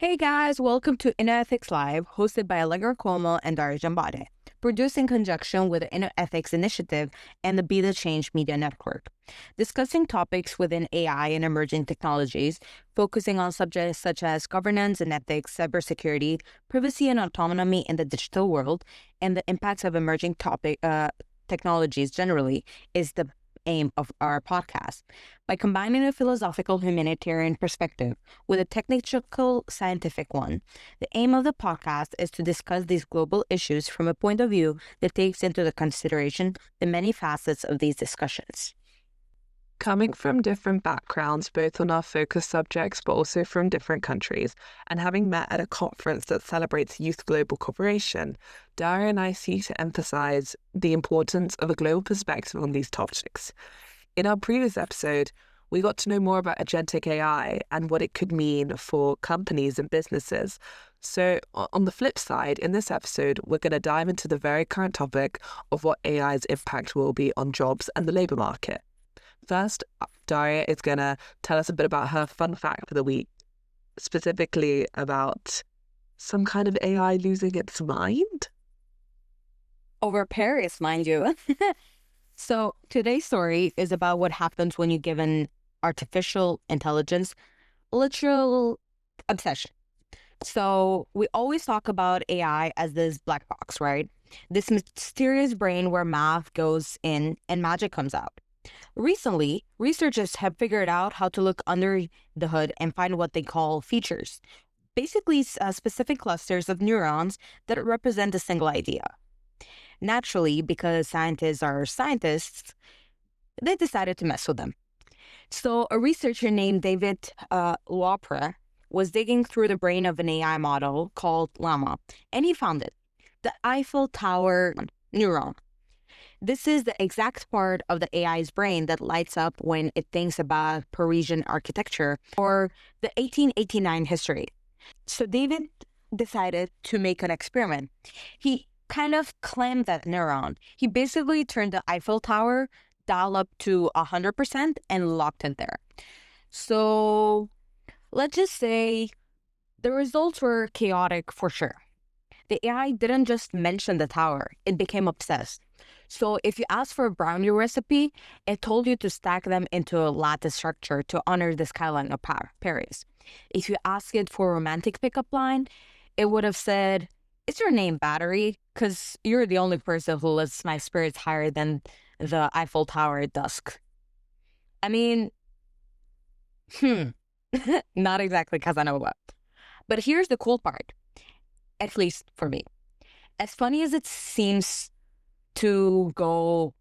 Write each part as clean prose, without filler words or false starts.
Hey guys, welcome to InnoEthics Live, hosted by Allegra Cuomo and Daria Jambade, produced in conjunction with the InnoEthics Initiative and the Be the Change Media Network, discussing topics within AI and emerging technologies, focusing on subjects such as governance and ethics, cybersecurity, privacy and autonomy in the digital world, and the impacts of emerging technologies generally is the aim of our podcast. By combining a philosophical humanitarian perspective with a technical scientific one, the aim of the podcast is to discuss these global issues from a point of view that takes into consideration the many facets of these discussions. Coming from different backgrounds, both on our focus subjects, but also from different countries, and having met at a conference that celebrates youth global cooperation, Daria and I seek to emphasize the importance of a global perspective on these topics. In our previous episode, we got to know more about agentic AI and what it could mean for companies and businesses. So on the flip side, in this episode, we're going to dive into the very current topic of what AI's impact will be on jobs and the labor market. First, Daria is going to tell us a bit about her fun fact for the week, specifically about some kind of AI losing its mind. Over Paris, mind you. So today's story is about what happens when you give an artificial intelligence literal obsession. So we always talk about AI as this black box, right? This mysterious brain where math goes in and magic comes out. Recently, researchers have figured out how to look under the hood and find what they call features, basically specific clusters of neurons that represent a single idea. Naturally, because scientists are scientists, they decided to mess with them. So a researcher named David Lopre was digging through the brain of an AI model called Llama, and he found it, the Eiffel Tower neuron. This is the exact part of the AI's brain that lights up when it thinks about Parisian architecture or the 1889 history. So David decided to make an experiment. He kind of clamped that neuron. He basically turned the Eiffel Tower dial up to 100% and locked it there. So let's just say the results were chaotic for sure. The AI didn't just mention the tower, it became obsessed. So if you asked for a brownie recipe, it told you to stack them into a lattice structure to honor the skyline of Paris. If you asked it for a romantic pickup line, it would have said, "Is your name Battery? Because you're the only person who lifts my spirits higher than the Eiffel Tower at dusk." I mean, not exactly Casanova. But here's the cool part, at least for me. As funny as it seems to go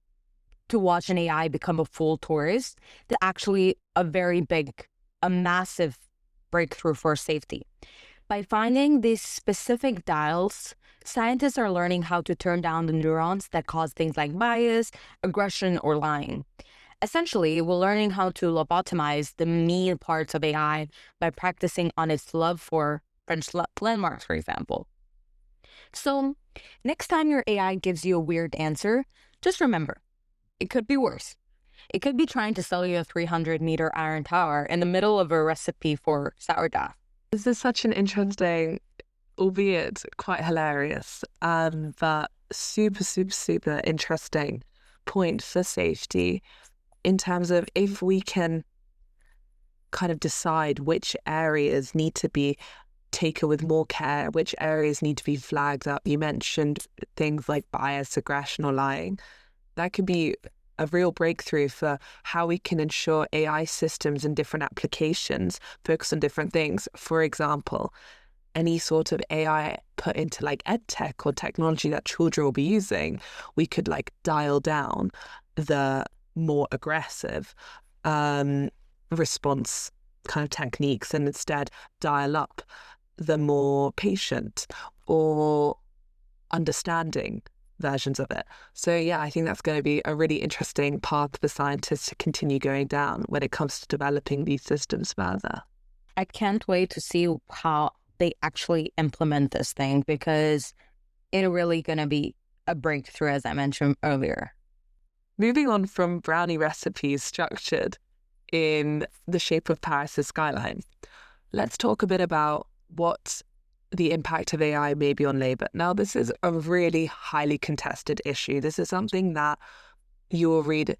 to watch an AI become a full tourist, that's actually a massive breakthrough for safety. By finding these specific dials, scientists are learning how to turn down the neurons that cause things like bias, aggression, or lying. Essentially, we're learning how to lobotomize the mean parts of AI by practicing on its love for French landmarks, for example. So, next time your AI gives you a weird answer, just remember, it could be worse. It could be trying to sell you a 300-meter iron tower in the middle of a recipe for sourdough. This is such an interesting, albeit quite hilarious, but super interesting point for safety in terms of if we can kind of decide which areas need to be taken with more care, which areas need to be flagged up. You mentioned things like bias, aggression, or lying. That could be a real breakthrough for how we can ensure AI systems and different applications focus on different things. For example, any sort of AI put into like ed tech or technology that children will be using, we could like dial down the more aggressive response kind of techniques and instead dial up the more patient or understanding versions of it. So yeah, I think that's going to be a really interesting path for scientists to continue going down when it comes to developing these systems further. I can't wait to see how they actually implement this thing because it's really going to be a breakthrough, as I mentioned earlier. Moving on from brownie recipes structured in the shape of Paris' skyline, let's talk a bit about what the impact of AI may be on labor. Now, this is a really highly contested issue. This is something that you will read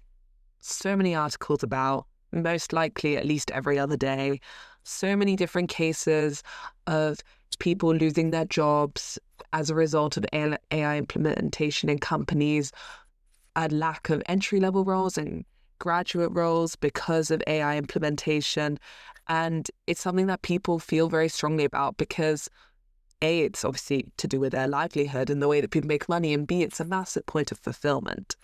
so many articles about, most likely at least every other day. So many different cases of people losing their jobs as a result of AI implementation in companies, a lack of entry-level roles and graduate roles because of AI implementation. And it's something that people feel very strongly about because A, it's obviously to do with their livelihood and the way that people make money, and B, it's a massive point of fulfillment.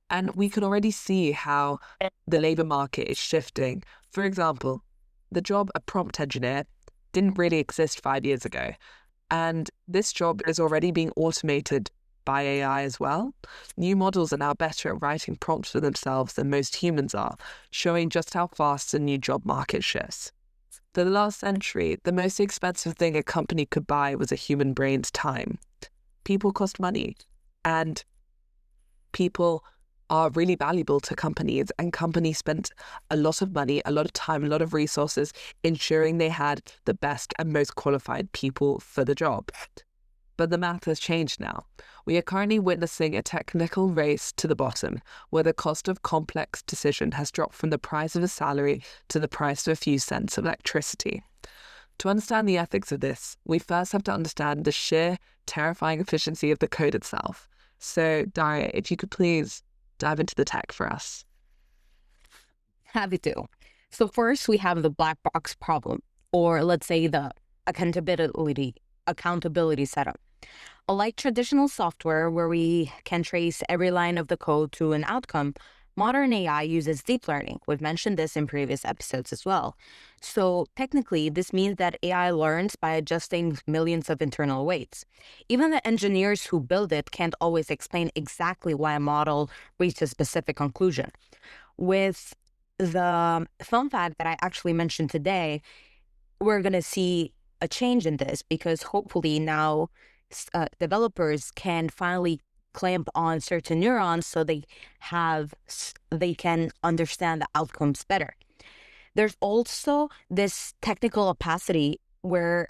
And we can already see how the labor market is shifting. For example, the job of prompt engineer didn't really exist 5 years ago. And this job is already being automated by AI as well. New models are now better at writing prompts for themselves than most humans are, showing just how fast the new job market shifts. For the last century, the most expensive thing a company could buy was a human brain's time. People cost money, and people are really valuable to companies, and companies spent a lot of money, a lot of time, a lot of resources ensuring they had the best and most qualified people for the job. But the math has changed now. We are currently witnessing a technical race to the bottom, where the cost of complex decision has dropped from the price of a salary to the price of a few cents of electricity. To understand the ethics of this, we first have to understand the sheer, terrifying efficiency of the code itself. So, Daria, if you could please dive into the tech for us. Happy to. So first we have the black box problem, or let's say the accountability setup. Unlike traditional software where we can trace every line of the code to an outcome, modern AI uses deep learning. We've mentioned this in previous episodes as well. So technically, this means that AI learns by adjusting millions of internal weights. Even the engineers who build it can't always explain exactly why a model reached a specific conclusion. With the fun fact that I actually mentioned today, we're going to see a change in this because hopefully now developers can finally clamp on certain neurons so they can understand the outcomes better. There's also this technical opacity where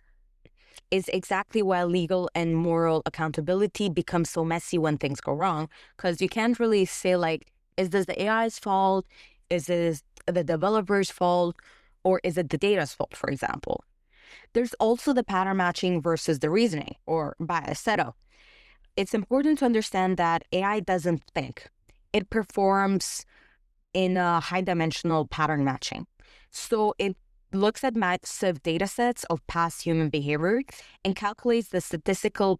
is exactly why legal and moral accountability becomes so messy when things go wrong, because you can't really say like, is this the AI's fault? Is this the developer's fault? Or is it the data's fault, for example? There's also the pattern matching versus the reasoning or bias setup. It's important to understand that AI doesn't think. It performs in a high dimensional pattern matching. So it looks at massive data sets of past human behavior and calculates the statistical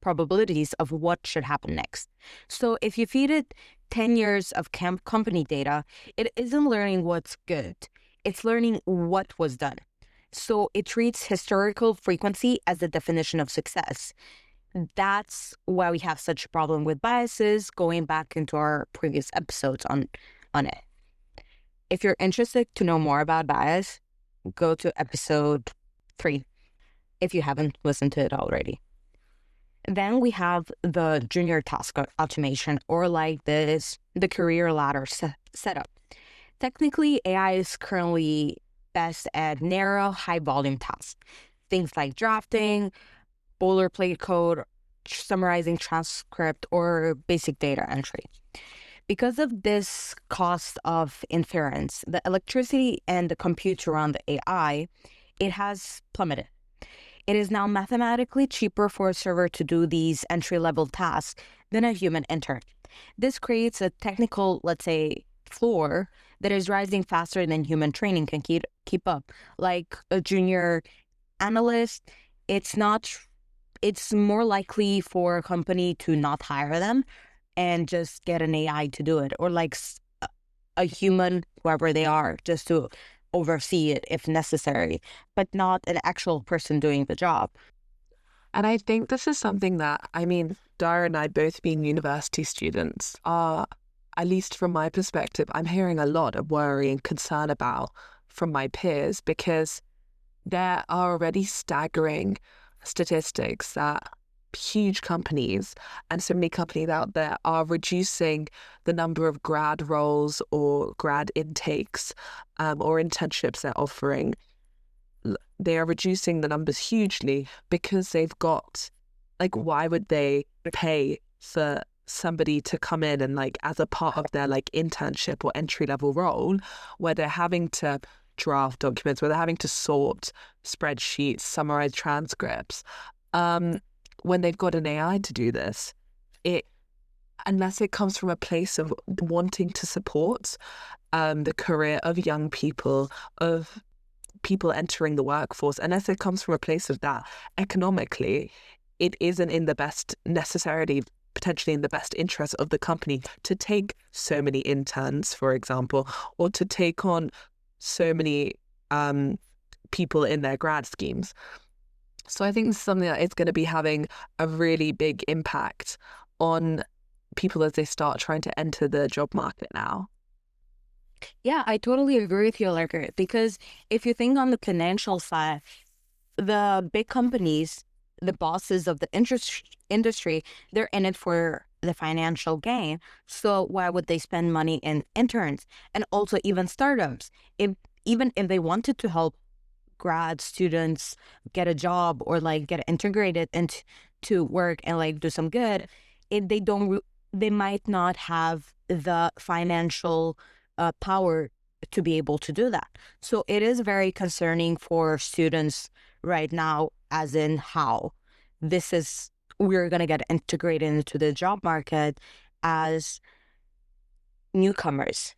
probabilities of what should happen next. So if you feed it 10 years of company data, it isn't learning what's good. It's learning what was done. So it treats historical frequency as the definition of success. That's why we have such a problem with biases, going back into our previous episodes on it. If you're interested to know more about bias, go to episode 3 if you haven't listened to it already. Then we have the junior task automation, or like this, the career ladder setup. Technically, AI is currently best at narrow, high-volume tasks. Things like drafting, boilerplate code, summarizing transcript, or basic data entry. Because of this cost of inference, the electricity and the compute to run the AI, it has plummeted. It is now mathematically cheaper for a server to do these entry-level tasks than a human intern. This creates a technical, let's say, floor that is rising faster than human training can keep up. Like a junior analyst, it's more likely for a company to not hire them and just get an AI to do it, or like a human, whoever they are, just to oversee it if necessary, but not an actual person doing the job. And I think this is something that, I mean, Dara and I both being university students are, at least from my perspective, I'm hearing a lot of worry and concern about from my peers, because there are already staggering statistics that huge companies and so many companies out there are reducing the number of grad roles or grad intakes or internships they're offering. they are reducing the numbers hugely because they've got, like, why would they pay for somebody to come in and, like, as a part of their, like, internship or entry level role, where they're having to draft documents, where they're having to sort spreadsheets, summarize transcripts, when they've got an AI to do this, it unless it comes from a place of wanting to support the career of young people, of people entering the workforce, unless it comes from a place of that economically, it isn't in the best, necessarily, potentially in the best interest of the company to take so many interns, for example, or to take on so many people in their grad schemes. So I think this is something that is going to be having a really big impact on people as they start trying to enter the job market now. Yeah, I totally agree with you, Larker, because if you think on the financial side, the big companies, the bosses of the industry, they're in it for the financial gain. So why would they spend money in interns and also even startups? If even if they wanted to help grad students get a job or like get integrated into to work and like do some good, if they don't, they might not have the financial power to be able to do that. So it is very concerning for students right now, as in how this is we're going to get integrated into the job market as newcomers.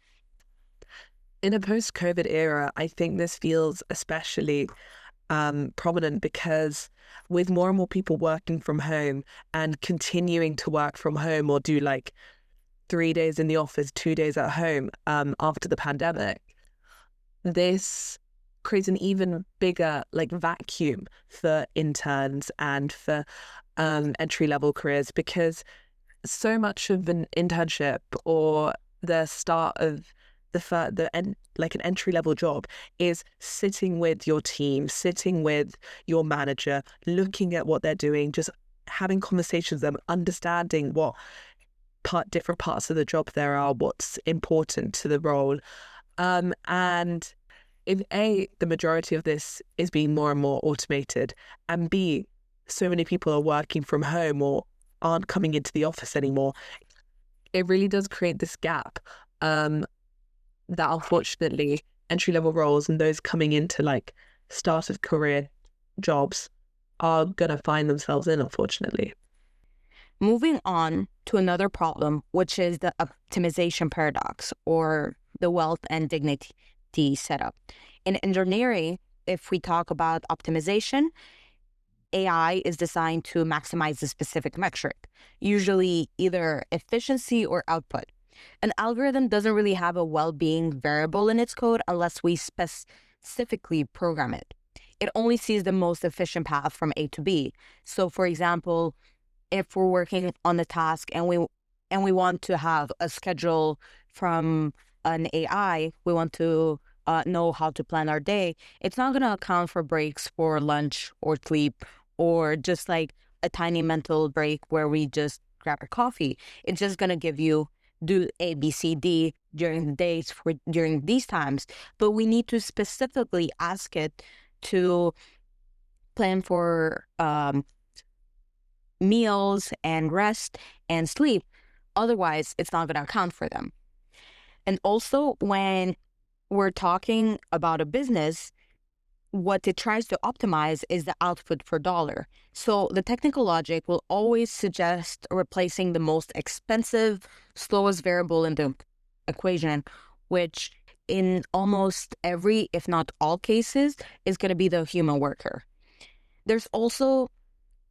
In a post-COVID era, I think this feels especially prominent because with more and more people working from home and continuing to work from home or do like 3 days in the office, 2 days at home after the pandemic, this creates an even bigger like vacuum for interns and for entry level careers, because so much of an internship or the start of like an entry level job is sitting with your team, sitting with your manager, looking at what they're doing, just having conversations with them, understanding what different parts of the job there are, what's important to the role. And if A, the majority of this is being more and more automated, and B, so many people are working from home or aren't coming into the office anymore, it really does create this gap that unfortunately entry-level roles and those coming into like start of career jobs are going to find themselves in, unfortunately. Moving on to another problem, which is the optimization paradox or the wealth and dignity setup. In engineering, if we talk about optimization, AI is designed to maximize a specific metric, usually either efficiency or output. An algorithm doesn't really have a well-being variable in its code unless we specifically program it. It only sees the most efficient path from A to B. So, for example, if we're working on a task and we want to have a schedule from an AI, we want to know how to plan our day. It's not going to account for breaks for lunch or sleep or just like a tiny mental break where we just grab a coffee. It's just going to give you do A, B, C, D during the days for during these times. But we need to specifically ask it to plan for meals and rest and sleep. Otherwise, it's not going to account for them. And also, when we're talking about a business, what it tries to optimize is the output per dollar. So the technical logic will always suggest replacing the most expensive, slowest variable in the equation, which in almost every, if not all cases, is going to be the human worker. There's also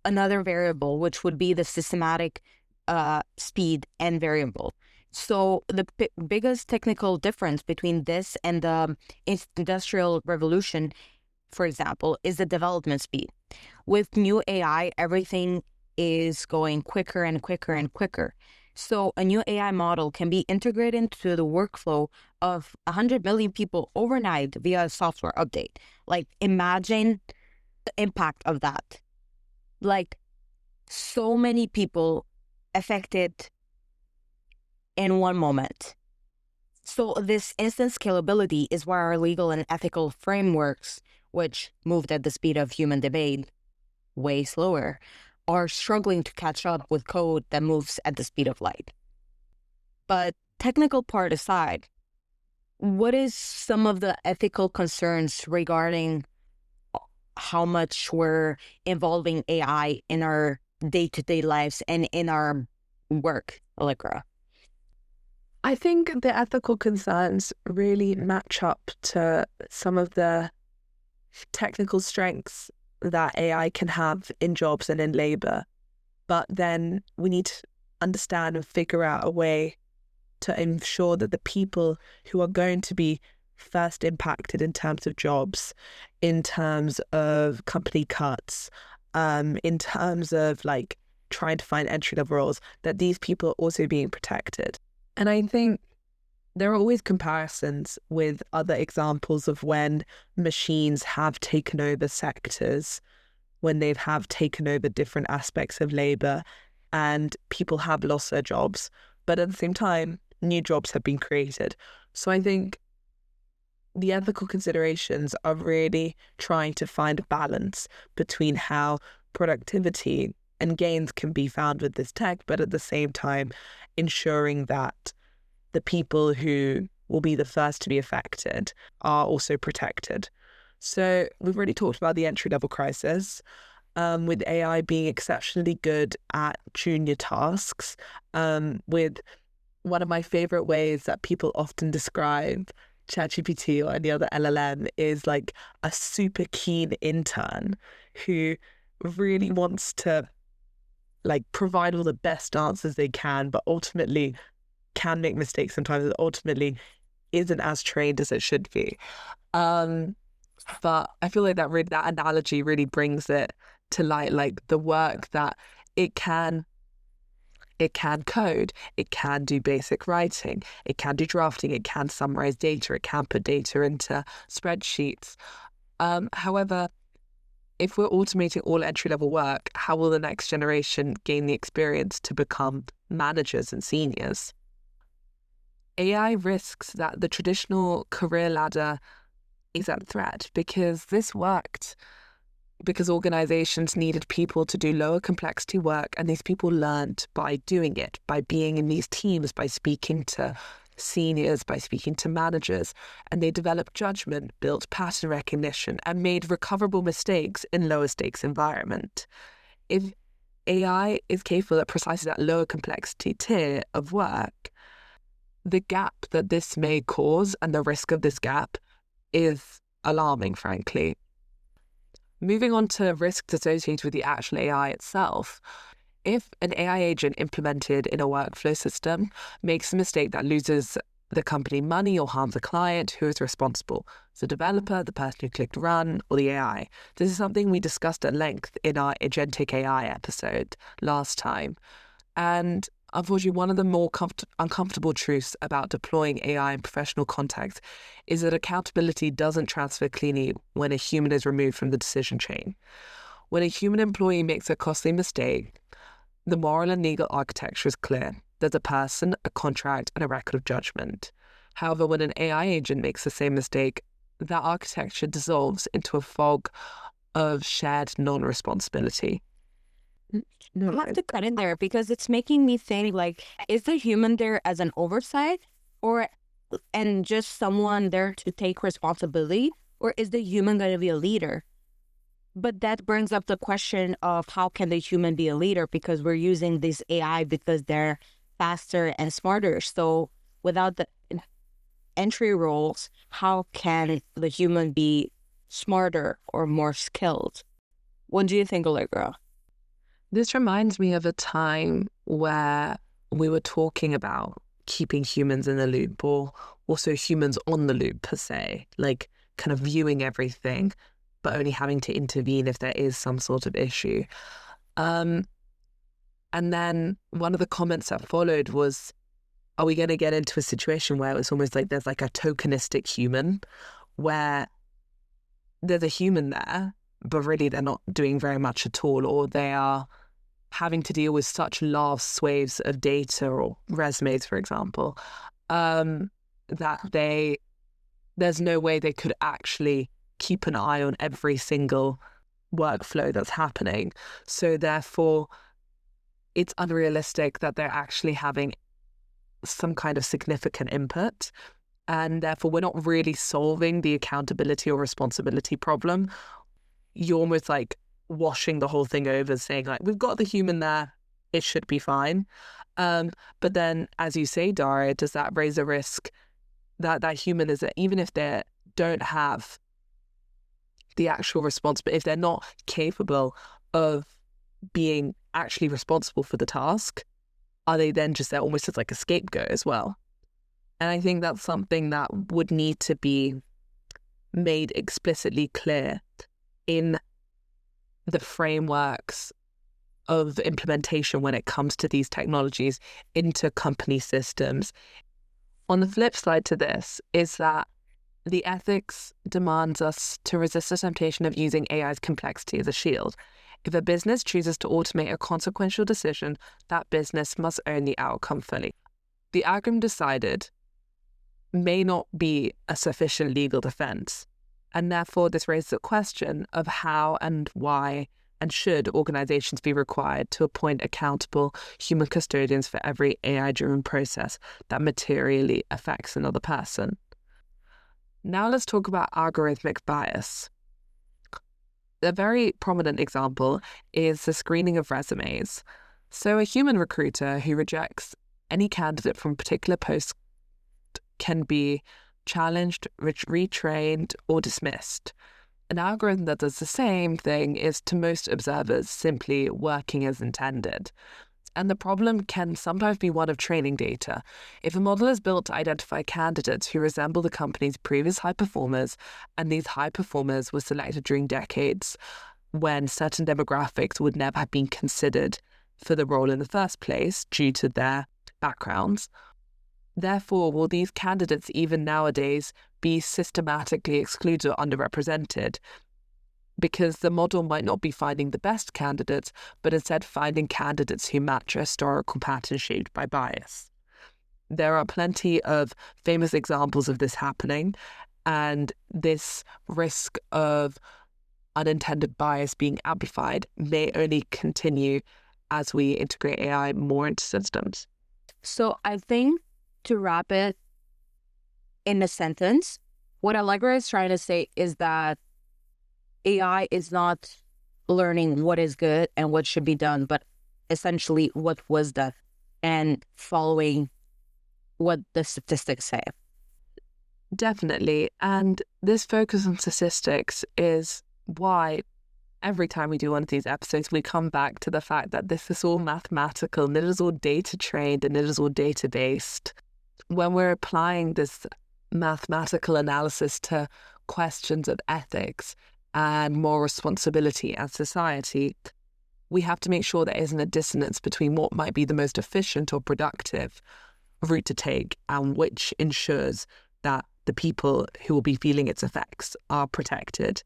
another variable, which would be the systematic speed and variable. So the biggest technical difference between this and the industrial revolution, for example, is the development speed. With new AI, everything is going quicker and quicker and quicker. So a new AI model can be integrated into the workflow of 100 million people overnight via a software update. Like, imagine the impact of that. Like, so many people affected in one moment. So this instant scalability is why our legal and ethical frameworks, which moved at the speed of human debate way slower, are struggling to catch up with code that moves at the speed of light. But technical part aside, what is some of the ethical concerns regarding how much we're involving AI in our day-to-day lives and in our work, Allegra? I think the ethical concerns really match up to some of the technical strengths that AI can have in jobs and in labor. But then we need to understand and figure out a way to ensure that the people who are going to be first impacted in terms of jobs, in terms of company cuts, in terms of like trying to find entry level roles, that these people are also being protected. And I think there are always comparisons with other examples of when machines have taken over sectors, when they have taken over different aspects of labor, and people have lost their jobs. But at the same time, new jobs have been created. So I think the ethical considerations are really trying to find a balance between how productivity and gains can be found with this tech, but at the same time, ensuring that the people who will be the first to be affected are also protected. So we've already talked about the entry-level crisis, with AI being exceptionally good at junior tasks, with one of my favorite ways that people often describe ChatGPT or any other LLM is like a super keen intern who really wants to like provide all the best answers they can, but ultimately can make mistakes sometimes, and ultimately isn't as trained as it should be. But I feel like that analogy really brings it to light, like the work that it can code, it can do basic writing, it can do drafting, it can summarize data, it can put data into spreadsheets. However, if we're automating all entry-level work, how will the next generation gain the experience to become managers and seniors? AI risks that the traditional career ladder is at threat because this worked because organizations needed people to do lower complexity work, and these people learned by doing it, by being in these teams, by speaking to seniors, by speaking to managers, and they developed judgment, built pattern recognition, and made recoverable mistakes in lower stakes environment. If AI is capable at precisely that lower complexity tier of work, the gap that this may cause and the risk of this gap is alarming, frankly. Moving on to risks associated with the actual AI itself. If an AI agent implemented in a workflow system makes a mistake that loses the company money or harms a client, who is responsible? The developer, the person who clicked run, or the AI? This is something we discussed at length in our agentic AI episode last time. And unfortunately, one of the more uncomfortable truths about deploying AI in professional contexts is that accountability doesn't transfer cleanly when a human is removed from the decision chain. When a human employee makes a costly mistake, the moral and legal architecture is clear. There's a person, a contract, and a record of judgment. However, when an AI agent makes the same mistake, that architecture dissolves into a fog of shared non-responsibility. No, I have to cut in there because it's making me think like, is the human there as an oversight or and just someone there to take responsibility, or is the human going to be a leader? But that brings up the question of how can the human be a leader, because we're using this AI because they're faster and smarter. So without the entry roles, how can the human be smarter or more skilled? What do you think, Allegra? This reminds me of a time where we were talking about keeping humans in the loop, or also humans on the loop per se, like kind of viewing everything, but only having to intervene if there is some sort of issue. And then one of the comments that followed was, are we going to get into a situation where it's almost like there's like a tokenistic human, where there's a human there, but really they're not doing very much at all, or they are having to deal with such large swathes of data or resumes, for example, that there's no way they could actually keep an eye on every single workflow that's happening. So therefore, it's unrealistic that they're actually having some kind of significant input. And therefore, we're not really solving the accountability or responsibility problem. You're almost like washing the whole thing over, saying like, we've got the human there, it should be fine. But then, as you say, Dara, does that raise a risk that that human is that even if they don't have the actual responsibility, if they're not capable of being actually responsible for the task, are they then just there almost as like a scapegoat as well? And I think that's something that would need to be made explicitly clear in the frameworks of implementation when it comes to these technologies into company systems. On the flip side to this is that the ethics demands us to resist the temptation of using AI's complexity as a shield. If a business chooses to automate a consequential decision, that business must own the outcome fully. The outcome decided may not be a sufficient legal defense, and therefore this raises a question of how and why and should organizations be required to appoint accountable human custodians for every AI-driven process that materially affects another person. Now let's talk about algorithmic bias. A very prominent example is the screening of resumes. So a human recruiter who rejects any candidate from a particular post can be challenged, retrained, or dismissed. An algorithm that does the same thing is, to most observers, simply working as intended. And the problem can sometimes be one of training data. If a model is built to identify candidates who resemble the company's previous high performers, and these high performers were selected during decades when certain demographics would never have been considered for the role in the first place due to their backgrounds, therefore, will these candidates even nowadays be systematically excluded or underrepresented? Because the model might not be finding the best candidates, but instead finding candidates who match a historical pattern shaped by bias. There are plenty of famous examples of this happening, and this risk of unintended bias being amplified may only continue as we integrate AI more into systems. So I think, to wrap it in a sentence, what Allegra is trying to say is that AI is not learning what is good and what should be done, but essentially what was done and following what the statistics say. Definitely. And this focus on statistics is why every time we do one of these episodes, we come back to the fact that this is all mathematical and it is all data trained and it is all data based. When we're applying this mathematical analysis to questions of ethics and more responsibility as society, we have to make sure there isn't a dissonance between what might be the most efficient or productive route to take and which ensures that the people who will be feeling its effects are protected.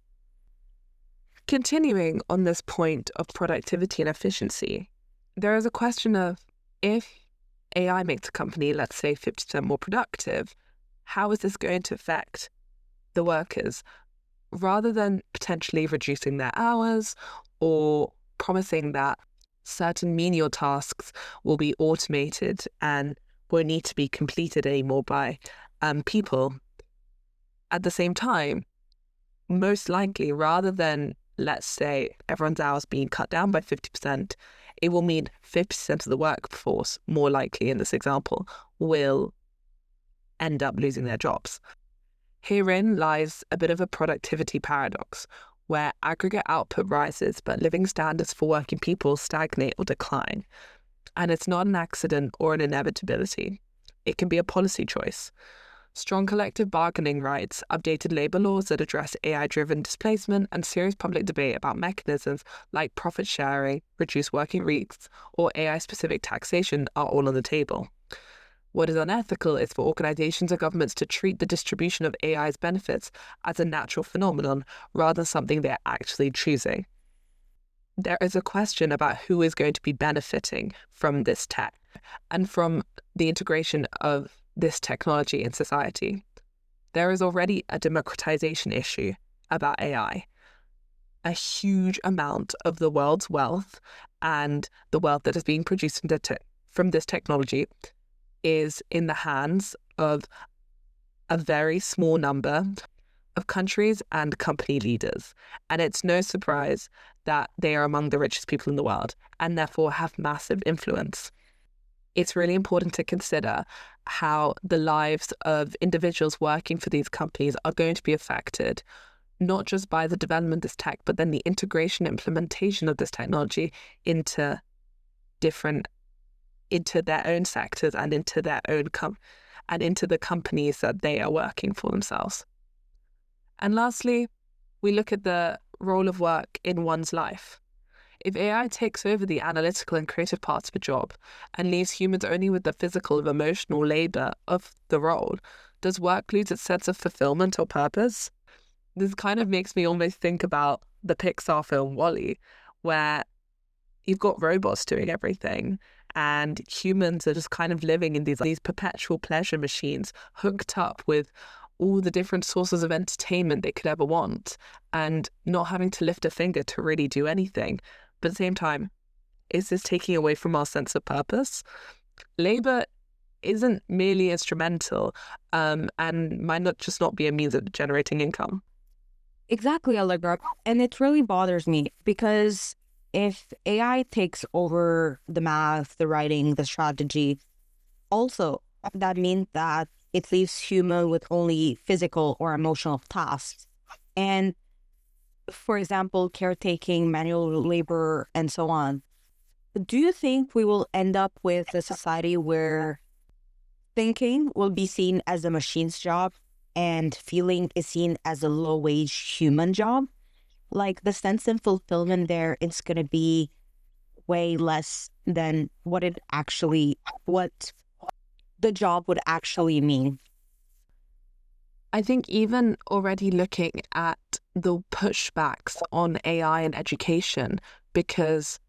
Continuing on this point of productivity and efficiency, there is a question of, if AI makes a company, let's say, 50% more productive, how is this going to affect the workers? Rather than potentially reducing their hours or promising that certain menial tasks will be automated and won't need to be completed anymore by people, at the same time, most likely, rather than, let's say, everyone's hours being cut down by 50%, it will mean 50% of the workforce, more likely in this example, will end up losing their jobs. Herein lies a bit of a productivity paradox, where aggregate output rises, but living standards for working people stagnate or decline. And it's not an accident or an inevitability. It can be a policy choice. Strong collective bargaining rights, updated labour laws that address AI-driven displacement, and serious public debate about mechanisms like profit sharing, reduced working weeks, or AI-specific taxation are all on the table. What is unethical is for organisations and governments to treat the distribution of AI's benefits as a natural phenomenon rather than something they're actually choosing. There is a question about who is going to be benefiting from this tech and from the integration of this technology in society. There is already a democratization issue about AI. A huge amount of the world's wealth and the wealth that is being produced from this technology is in the hands of a very small number of countries and company leaders. And it's no surprise that they are among the richest people in the world and therefore have massive influence. It's really important to consider how the lives of individuals working for these companies are going to be affected, not just by the development of this tech, but then the integration, implementation of this technology into their own sectors and into their own and into the companies that they are working for themselves. And lastly, we look at the role of work in one's life. If AI takes over the analytical and creative parts of a job and leaves humans only with the physical and emotional labor of the role, does work lose its sense of fulfillment or purpose? This kind of makes me almost think about the Pixar film WALL-E, where you've got robots doing everything and humans are just kind of living in these perpetual pleasure machines hooked up with all the different sources of entertainment they could ever want and not having to lift a finger to really do anything. But at the same time, is this taking away from our sense of purpose? Labor isn't merely instrumental and might not be a means of generating income. Exactly, Allegra. And it really bothers me because if AI takes over the math, the writing, the strategy, also that means that it leaves human with only physical or emotional tasks. And for example, caretaking, manual labor, and so on. Do you think we will end up with a society where thinking will be seen as a machine's job and feeling is seen as a low-wage human job? Like the sense and fulfillment there, it's going to be way less than what the job would actually mean. I think even already looking at the pushbacks on AI in education, because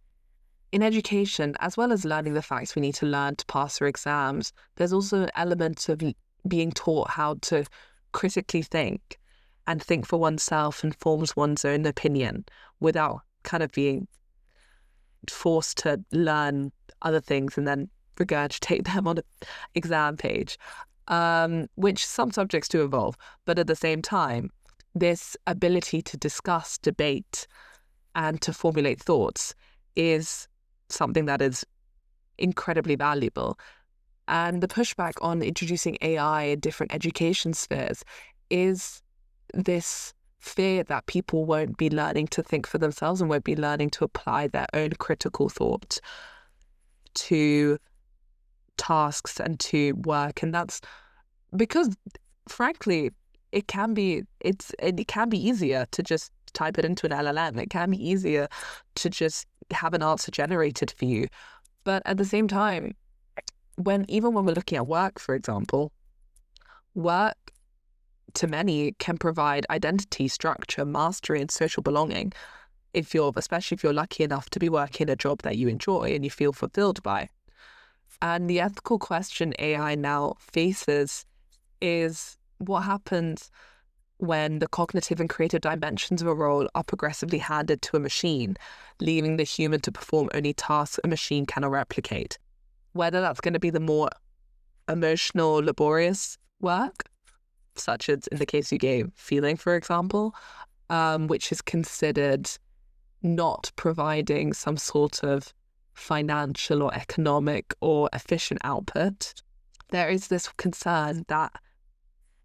in education, as well as learning the facts we need to learn to pass our exams, there's also an element of being taught how to critically think and think for oneself and forms one's own opinion without kind of being forced to learn other things and then regurgitate them on an exam page, which some subjects do involve. But at the same time, this ability to discuss, debate, and to formulate thoughts is something that is incredibly valuable. And the pushback on introducing AI in different education spheres is this fear that people won't be learning to think for themselves and won't be learning to apply their own critical thought to tasks and to work. And that's because, frankly, it can be easier to just type it into an LLM. It can be easier to just have an answer generated for you. But at the same time, even when we're looking at work, for example, work to many can provide identity, structure, mastery, and social belonging. Especially if you're lucky enough to be working a job that you enjoy and you feel fulfilled by. And the ethical question AI now faces is what happens when the cognitive and creative dimensions of a role are progressively handed to a machine, leaving the human to perform only tasks a machine cannot replicate. Whether that's going to be the more emotional, laborious work, such as in the case you gave, feeling, for example, which is considered not providing some sort of financial or economic or efficient output. There is this concern that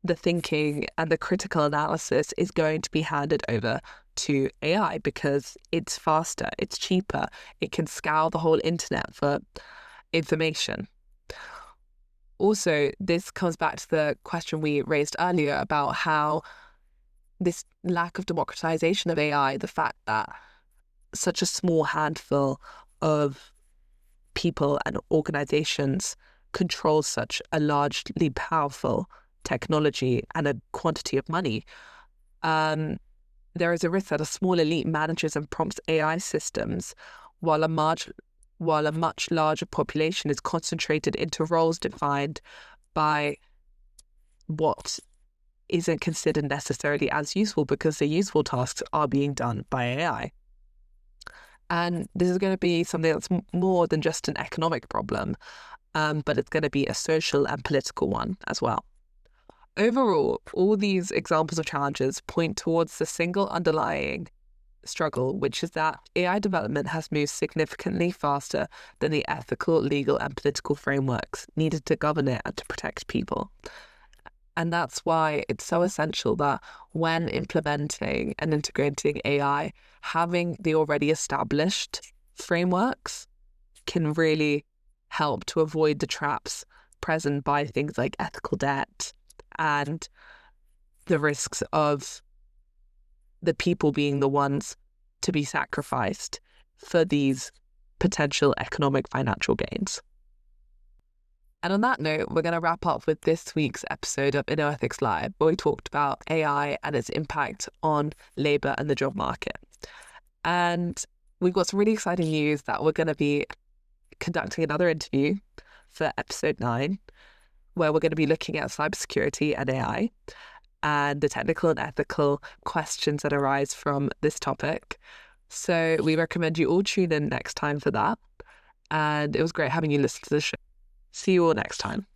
the thinking and the critical analysis is going to be handed over to AI because it's faster, it's cheaper, it can scour the whole internet for information. Also, this comes back to the question we raised earlier about how this lack of democratization of AI, the fact that such a small handful of people and organizations control such a largely powerful technology and a quantity of money, there is a risk that a small elite manages and prompts AI systems while a much larger population is concentrated into roles defined by what isn't considered necessarily as useful because the useful tasks are being done by AI. And this is going to be something that's more than just an economic problem, but it's going to be a social and political one as well. Overall, all these examples of challenges point towards the single underlying struggle, which is that AI development has moved significantly faster than the ethical, legal, and political frameworks needed to govern it and to protect people. And that's why it's so essential that when implementing and integrating AI, having the already established frameworks can really help to avoid the traps present by things like ethical debt and the risks of the people being the ones to be sacrificed for these potential economic financial gains. And on that note, we're going to wrap up with this week's episode of InnoEthics Live, where we talked about AI and its impact on labour and the job market. And we've got some really exciting news that we're going to be conducting another interview for episode 9, where we're going to be looking at cybersecurity and AI and the technical and ethical questions that arise from this topic. So we recommend you all tune in next time for that. And it was great having you listen to the show. See you all next time.